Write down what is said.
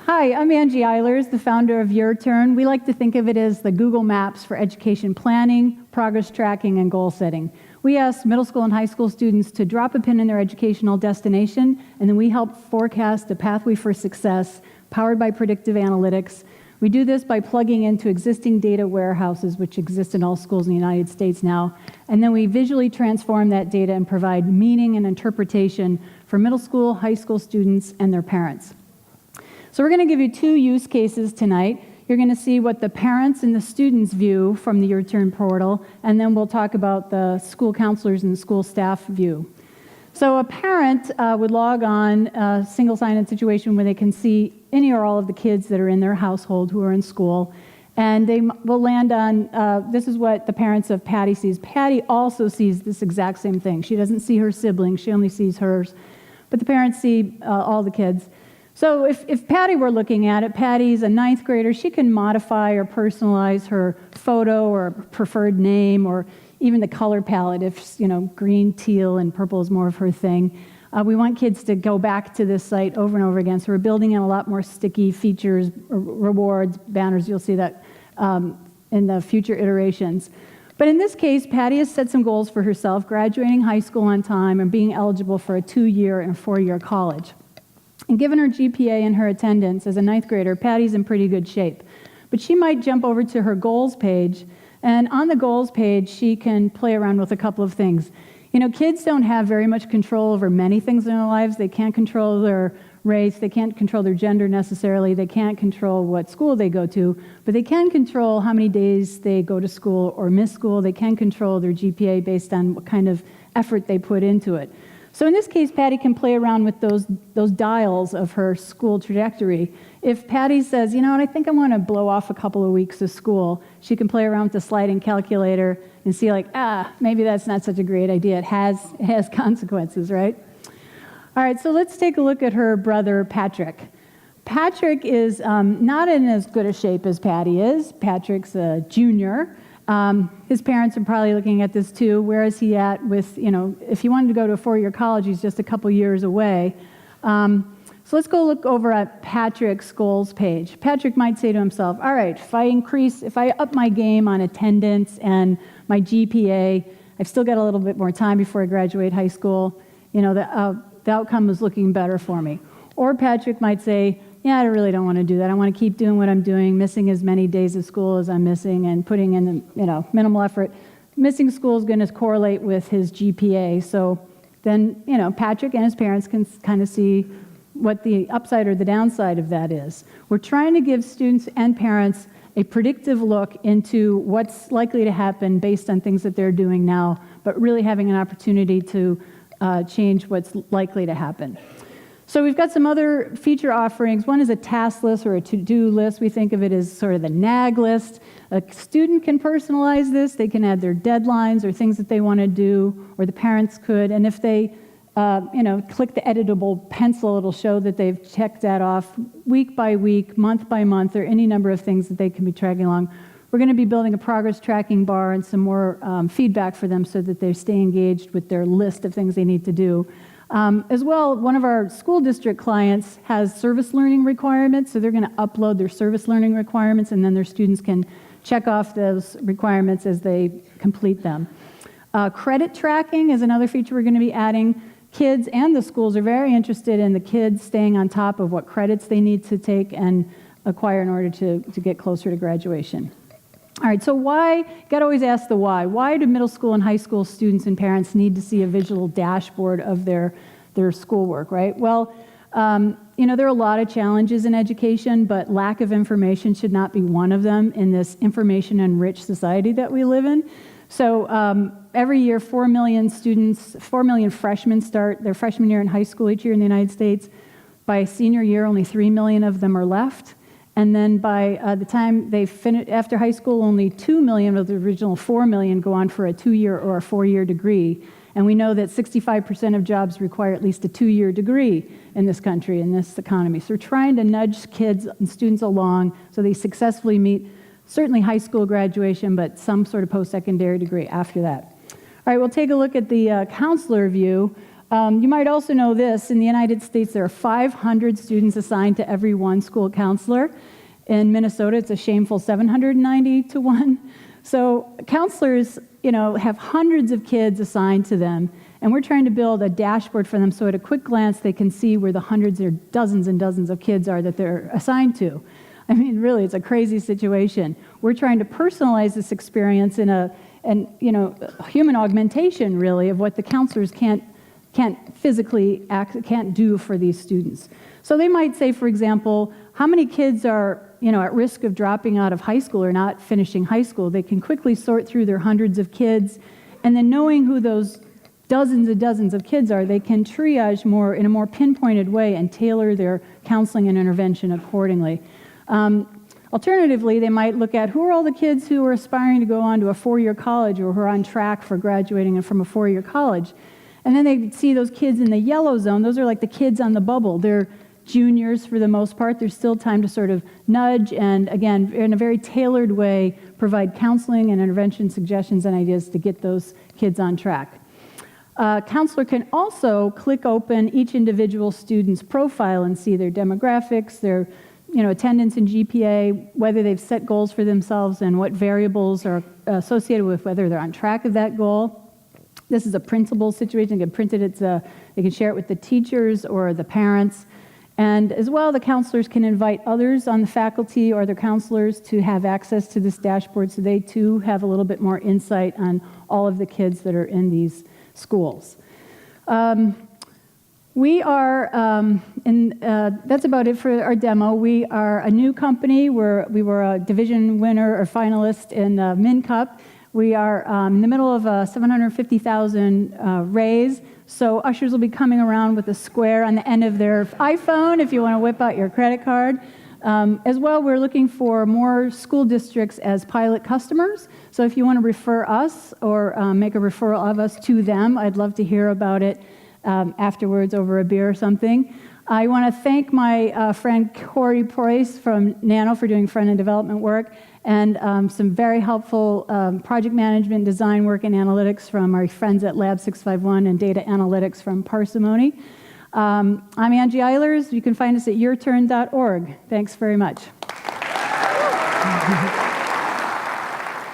Hi, I'm Angie Eilers, the founder of Your Turn. We like to think of it as the Google Maps for education planning, progress tracking, and goal setting. We ask middle school and high school students to drop a pin in their educational destination, and then we help forecast a pathway for success powered by predictive analytics. We do this by plugging into existing data warehouses, which exist in all schools in the United States now, and then we visually transform that data and provide meaning and interpretation for middle school, high school students, and their parents. So we're going to give you 2 use cases tonight. You're going to see what the parents and the students view from the Your Turn portal, and then we'll talk about the school counselors and the school staff view. So a parent would log on a single sign-in situation where they can see any or all of the kids that are in their household who are in school, and they will land on, this is what the parents of Patty sees. Patty also sees this exact same thing. She doesn't see her siblings, she only sees hers, but the parents see all the kids. So if Patty were looking at it, Patty's a 9th grader, she can modify or personalize her photo or preferred name or even the color palette if, green, teal, and purple is more of her thing. We want kids to go back to this site over and over again, so we're building in a lot more sticky features, rewards, banners. You'll see that in the future iterations. But in this case, Patty has set some goals for herself, graduating high school on time and being eligible for a 2-year and 4-year college. And given her GPA and her attendance as a 9th grader, Patty's in pretty good shape. But she might jump over to her goals page, and on the goals page, she can play around with a couple of things. Kids don't have very much control over many things in their lives. They can't control their race, they can't control their gender necessarily, they can't control what school they go to, but they can control how many days they go to school or miss school. They can control their GPA based on what kind of effort they put into it. So in this case, Patty can play around with those dials of her school trajectory. If Patty says, I think I want to blow off a couple of weeks of school, she can play around with the sliding calculator and see maybe that's not such a great idea. It has consequences, right? All right, so let's take a look at her brother, Patrick. Patrick is not in as good a shape as Patty is. Patrick's a junior. His parents are probably looking at this too. Where is he at with, if he wanted to go to a 4-year college, he's just a couple years away. So let's go look over at Patrick's goals page. Patrick might say to himself, all right, if I up my game on attendance and my GPA, I've still got a little bit more time before I graduate high school. The outcome is looking better for me. Or Patrick might say, yeah, I really don't want to do that. I want to keep doing what I'm doing, missing as many days of school as I'm missing and putting in, minimal effort. Missing school is going to correlate with his GPA. So then, Patrick and his parents can kind of see what the upside or the downside of that is. We're trying to give students and parents a predictive look into what's likely to happen based on things that they're doing now, but really having an opportunity to change what's likely to happen. So we've got some other feature offerings. One is a task list or a to-do list. We think of it as sort of the nag list. A student can personalize this. They can add their deadlines or things that they want to do, or the parents could. And if they click the editable pencil, it'll show that they've checked that off week by week, month by month, or any number of things that they can be tracking along. We're going to be building a progress tracking bar and some more feedback for them so that they stay engaged with their list of things they need to do. As well, one of our school district clients has service learning requirements, so they're going to upload their service learning requirements, and then their students can check off those requirements as they complete them. Credit tracking is another feature we're going to be adding. Kids and the schools are very interested in the kids staying on top of what credits they need to take and acquire in order to get closer to graduation. All right, so why? You got to always ask the why. Why do middle school and high school students and parents need to see a visual dashboard of their schoolwork, right? Well, there are a lot of challenges in education, but lack of information should not be one of them in this information-enriched society that we live in. So every year, 4 million freshmen start their freshman year in high school each year in the United States. By senior year, only 3 million of them are left. And then by the time they finish after high school, only 2 million of the original 4 million go on for a 2-year or a 4-year degree. And we know that 65% of jobs require at least a 2-year degree in this country, in this economy. So we're trying to nudge kids and students along so they successfully meet certainly high school graduation, but some sort of post-secondary degree after that. All right, we'll take a look at the counselor view. You might also know this. In the United States, there are 500 students assigned to every one school counselor. In Minnesota, it's a shameful 790 to 1. So counselors, have hundreds of kids assigned to them, and we're trying to build a dashboard for them so at a quick glance they can see where the hundreds or dozens and dozens of kids are that they're assigned to. I mean, really, it's a crazy situation. We're trying to personalize this experience in a human augmentation, really, of what the counselors can't physically can't do for these students. So they might say, for example, how many kids are at risk of dropping out of high school or not finishing high school. They can quickly sort through their hundreds of kids, and then knowing who those dozens and dozens of kids are, they can triage in a more pinpointed way and tailor their counseling and intervention accordingly. Alternatively, they might look at who are all the kids who are aspiring to go on to a 4-year college or who are on track for graduating from a 4-year college. And then they see those kids in the yellow zone. Those are like the kids on the bubble. They're juniors for the most part. There's still time to sort of nudge and, again, in a very tailored way, provide counseling and intervention suggestions and ideas to get those kids on track. A counselor can also click open each individual student's profile and see their demographics, their attendance and GPA, whether they've set goals for themselves and what variables are associated with whether they're on track of that goal. This is a printable situation. They can print it. They can share it with the teachers or the parents. And as well, the counselors can invite others on the faculty or their counselors to have access to this dashboard so they too have a little bit more insight on all of the kids that are in these schools. We are, that's about it for our demo. We are a new company. We were a division winner or finalist in Min Cup. We are in the middle of a $750,000 raise. So ushers will be coming around with a square on the end of their iPhone if you want to whip out your credit card. As well, we're looking for more school districts as pilot customers. So if you want to refer us or make a referral of us to them, I'd love to hear about it afterwards over a beer or something. I want to thank my friend Corey Preuss from Nano for doing front-end development work, and some very helpful project management, design work, and analytics from our friends at Lab 651 and data analytics from Parsimony. I'm Angie Eilers. You can find us at yourturn.org. Thanks very much.